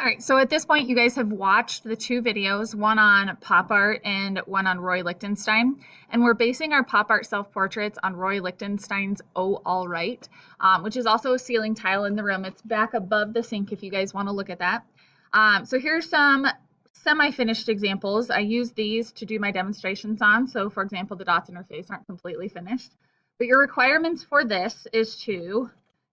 All right, so at this point, you guys have watched the two videos, one on pop art and one on Roy Lichtenstein. And we're basing our pop art self-portraits on Roy Lichtenstein's Oh, All Right, which is also a ceiling tile in the room. It's back above the sink if you guys want to look at that. So here's some semi-finished examples. I use these to do my demonstrations on. So for example, the dots in her face aren't completely finished. But your requirements for this is to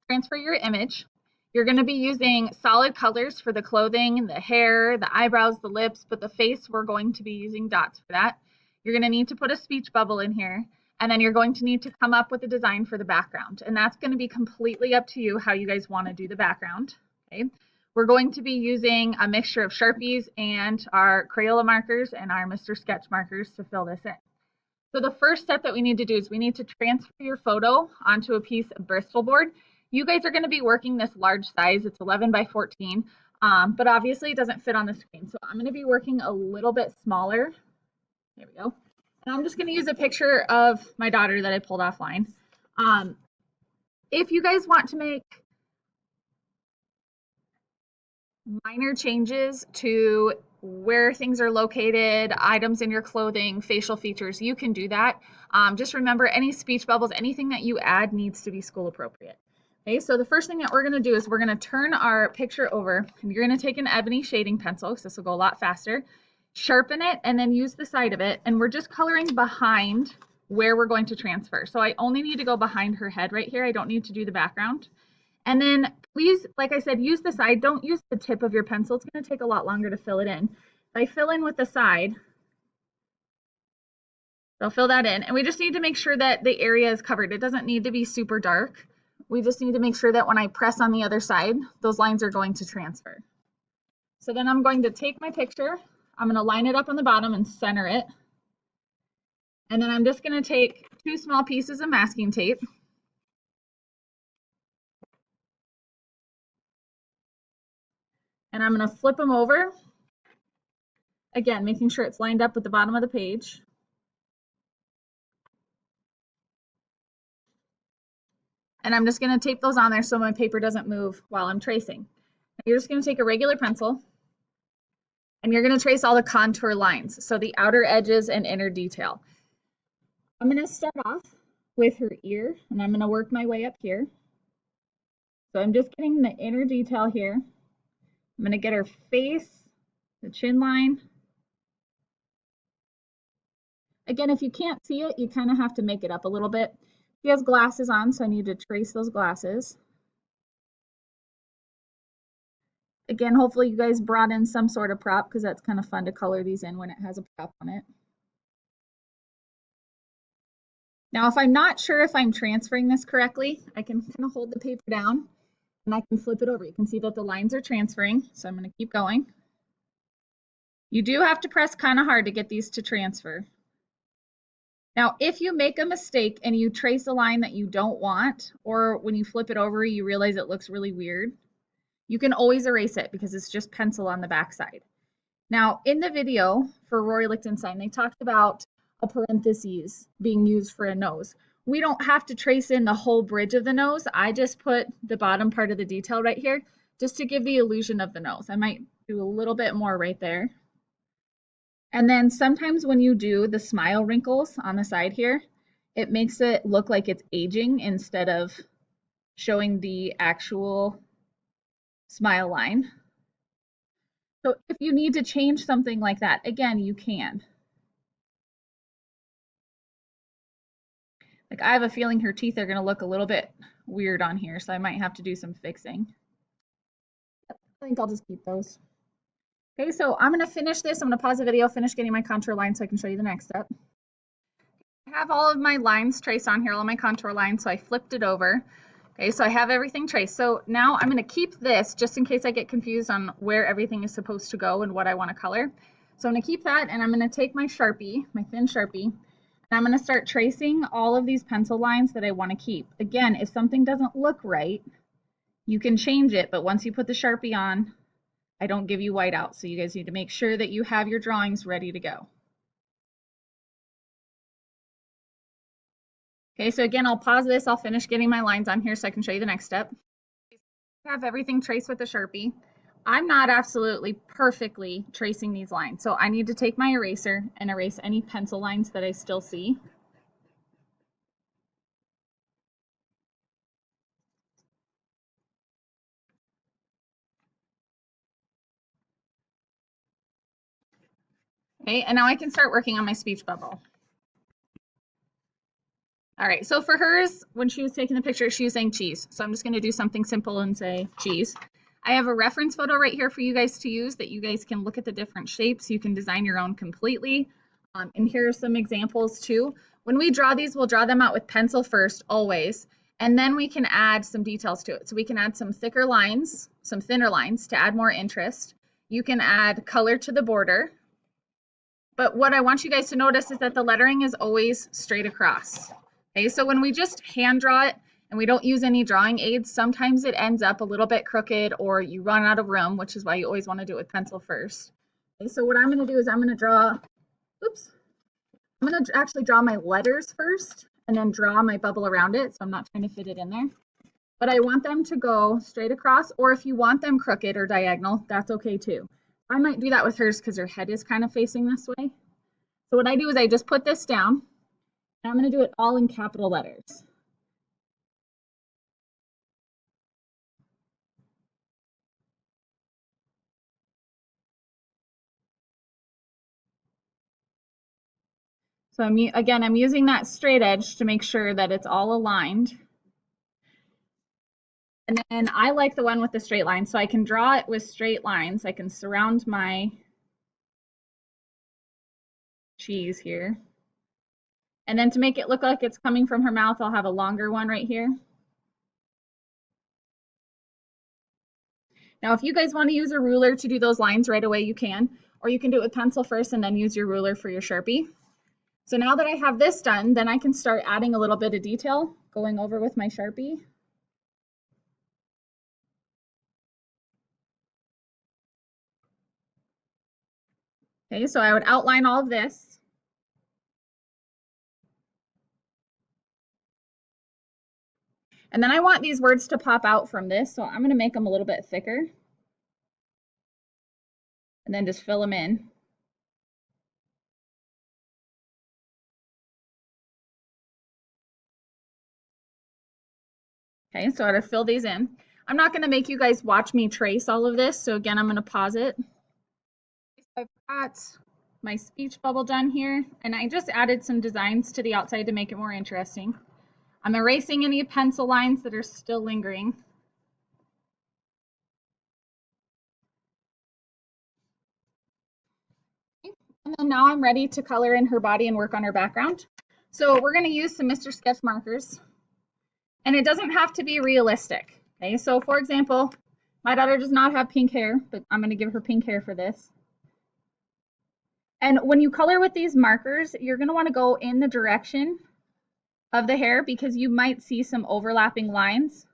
transfer your image. You're going to be using solid colors for the clothing, the hair, the eyebrows, the lips, but the face, we're going to be using dots for that. You're going to need to put a speech bubble in here, and then you're going to need to come up with a design for the background. And that's going to be completely up to you how you guys want to do the background. Okay. We're going to be using a mixture of Sharpies and our Crayola markers and our Mr. Sketch markers to fill this in. So the first step that we need to do is we need to transfer your photo onto a piece of Bristol board. You guys are going to be working this large size. It's 11 by 14, but obviously it doesn't fit on the screen. So I'm going to be working a little bit smaller. There we go. And I'm just going to use a picture of my daughter that I pulled offline. If you guys want to make minor changes to where things are located, items in your clothing, facial features, you can do that. Just remember, any speech bubbles, anything that you add needs to be school appropriate. Okay, so the first thing that we're going to do is we're going to turn our picture over, and you're going to take an ebony shading pencil, because this will go a lot faster, sharpen it, and then use the side of it, and we're just coloring behind where we're going to transfer. So I only need to go behind her head right here. I don't need to do the background. And then please, like I said, use the side. Don't use the tip of your pencil. It's going to take a lot longer to fill it in. If I fill in with the side, I'll fill that in. And we just need to make sure that the area is covered. It doesn't need to be super dark. We just need to make sure that when I press on the other side, those lines are going to transfer. So then I'm going to take my picture. I'm going to line it up on the bottom and center it. And then I'm just going to take 2 small pieces of masking tape. And I'm going to flip them over. Again, making sure it's lined up with the bottom of the page. And I'm just going to tape those on there so my paper doesn't move while I'm tracing. You're just going to take a regular pencil and you're going to trace all the contour lines, so the outer edges and inner detail. I'm going to start off with her ear, and I'm going to work my way up here. So I'm just getting the inner detail here. I'm going to get her face, the chin line. Again, if you can't see it, you kind of have to make it up a little bit. She has glasses on, so I need to trace those glasses. Again, hopefully you guys brought in some sort of prop, because that's kind of fun to color these in when it has a prop on it. Now, if I'm not sure if I'm transferring this correctly, I can kind of hold the paper down and I can flip it over. You can see that the lines are transferring, so I'm going to keep going. You do have to press kind of hard to get these to transfer. Now, if you make a mistake and you trace a line that you don't want, or when you flip it over, you realize it looks really weird, you can always erase it because it's just pencil on the back side. Now, in the video for Roy Lichtenstein, they talked about a parentheses being used for a nose. We don't have to trace in the whole bridge of the nose. I just put the bottom part of the detail right here just to give the illusion of the nose. I might do a little bit more right there. And then sometimes when you do the smile wrinkles on the side here, it makes it look like it's aging instead of showing the actual smile line. So if you need to change something like that, again, you can. Like, I have a feeling her teeth are going to look a little bit weird on here, so I might have to do some fixing. I think I'll just keep those. Okay, so I'm going to finish this. I'm going to pause the video, finish getting my contour line so I can show you the next step. I have all of my lines traced on here, all my contour lines, so I flipped it over. Okay, so I have everything traced. So now I'm going to keep this just in case I get confused on where everything is supposed to go and what I want to color. So I'm going to keep that, and I'm going to take my Sharpie, my thin Sharpie, and I'm going to start tracing all of these pencil lines that I want to keep. Again, if something doesn't look right, you can change it, but once you put the Sharpie on, I don't give you white out. So you guys need to make sure that you have your drawings ready to go. Okay, so again, I'll pause this. I'll finish getting my lines on here so I can show you the next step. I have everything traced with the Sharpie. I'm not absolutely perfectly tracing these lines, so I need to take my eraser and erase any pencil lines that I still see. Okay, and now I can start working on my speech bubble. All right, so for hers, when she was taking the picture, she was saying cheese. So I'm just gonna do something simple and say cheese. I have a reference photo right here for you guys to use that you guys can look at the different shapes. You can design your own completely. And here are some examples too. When we draw these, we'll draw them out with pencil first, always. And then we can add some details to it. So we can add some thicker lines, some thinner lines to add more interest. You can add color to the border. But what I want you guys to notice is that the lettering is always straight across. Okay, so when we just hand draw it and we don't use any drawing aids, sometimes it ends up a little bit crooked or you run out of room, which is why you always want to do it with pencil first. Okay, so what I'm going to do is I'm going to draw, oops, I'm going to actually draw my letters first and then draw my bubble around it. So I'm not trying to fit it in there. But I want them to go straight across, or if you want them crooked or diagonal, that's okay too. I might do that with hers because her head is kind of facing this way. So what I do is I just put this down. I'm going to do it all in capital letters. So I'm using that straight edge to make sure that it's all aligned. And then I like the one with the straight line, so I can draw it with straight lines. I can surround my cheese here. And then to make it look like it's coming from her mouth, I'll have a longer one right here. Now, if you guys want to use a ruler to do those lines right away, you can, or you can do it with pencil first and then use your ruler for your Sharpie. So now that I have this done, then I can start adding a little bit of detail, going over with my Sharpie. Okay, so I would outline all of this. And then I want these words to pop out from this, so I'm going to make them a little bit thicker. And then just fill them in. Okay, so I gotta fill these in. I'm not going to make you guys watch me trace all of this, so again, I'm going to pause it. I've got my speech bubble done here, and I just added some designs to the outside to make it more interesting. I'm erasing any pencil lines that are still lingering. And then now I'm ready to color in her body and work on her background. So we're going to use some Mr. Sketch markers. And it doesn't have to be realistic. Okay, so for example, my daughter does not have pink hair, but I'm going to give her pink hair for this. And when you color with these markers, you're going to want to go in the direction of the hair because you might see some overlapping lines.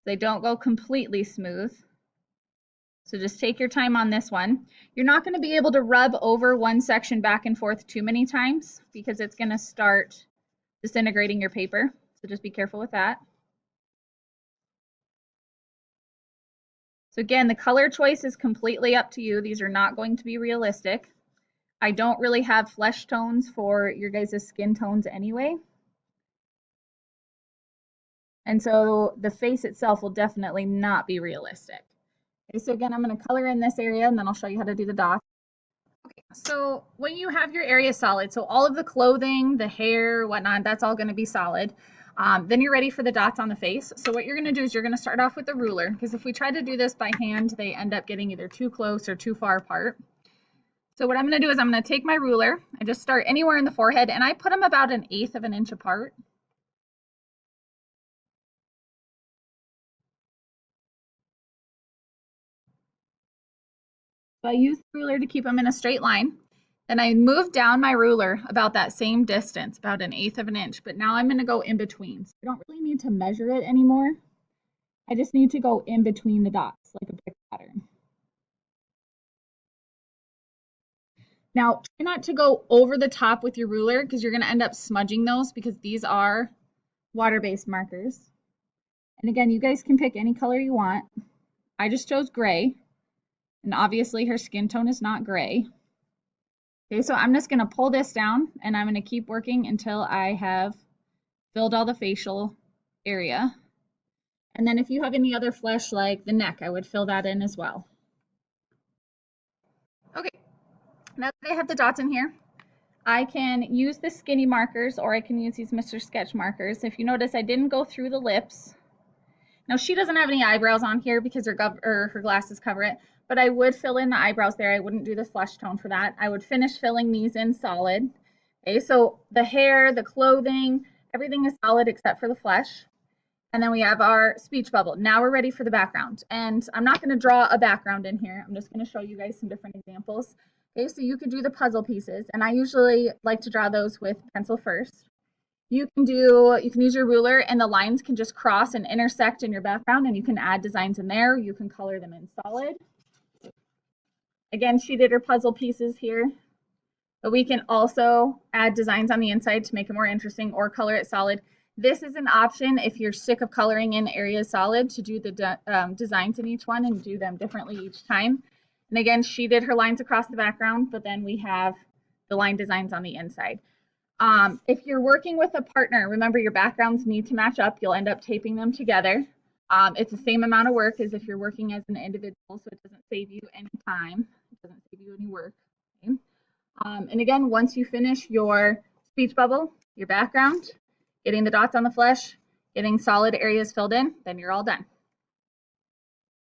They don't go completely smooth. So just take your time on this one. You're not going to be able to rub over one section back and forth too many times because it's going to start disintegrating your paper. So just be careful with that. So again, the color choice is completely up to you. These are not going to be realistic. I don't really have flesh tones for your guys' skin tones anyway. And so the face itself will definitely not be realistic. Okay, so again, I'm going to color in this area and then I'll show you how to do the dots. Okay, so when you have your area solid, so all of the clothing, the hair, whatnot, that's all going to be solid. Then you're ready for the dots on the face. So what you're going to do is you're going to start off with the ruler, because if we try to do this by hand, they end up getting either too close or too far apart. So what I'm going to do is I'm going to take my ruler and just start anywhere in the forehead, and I put them about 1/8 of an inch apart. So I use the ruler to keep them in a straight line. Then I move down my ruler about that same distance, about 1/8 of an inch, but now I'm going to go in between. So I don't really need to measure it anymore. I just need to go in between the dots like a brick pattern. Now, try not to go over the top with your ruler because you're going to end up smudging those because these are water-based markers. And again, you guys can pick any color you want. I just chose gray, and obviously her skin tone is not gray. Okay, so I'm just going to pull this down and I'm going to keep working until I have filled all the facial area. And then if you have any other flesh like the neck, I would fill that in as well. Okay, now that I have the dots in here, I can use the skinny markers or I can use these Mr. Sketch markers. If you notice, I didn't go through the lips. Now she doesn't have any eyebrows on here because her glasses cover it, but I would fill in the eyebrows there. I wouldn't do the flesh tone for that. I would finish filling these in solid. Okay, so the hair, the clothing, everything is solid except for the flesh. And then we have our speech bubble. Now we're ready for the background. And I'm not going to draw a background in here. I'm just going to show you guys some different examples. Okay, so you could do the puzzle pieces, and I usually like to draw those with pencil first. You can use your ruler, and the lines can just cross and intersect in your background, and you can add designs in there. You can color them in solid. Again, she did her puzzle pieces here. But we can also add designs on the inside to make it more interesting or color it solid. This is an option if you're sick of coloring in areas solid to do the designs in each one and do them differently each time. And again, she did her lines across the background, but then we have the line designs on the inside. If you're working with a partner, remember your backgrounds need to match up. You'll end up taping them together. It's the same amount of work as if you're working as an individual, so it doesn't save you any time. It doesn't save you any work. Okay? And again, once you finish your speech bubble, your background, getting the dots on the flesh, getting solid areas filled in, then you're all done.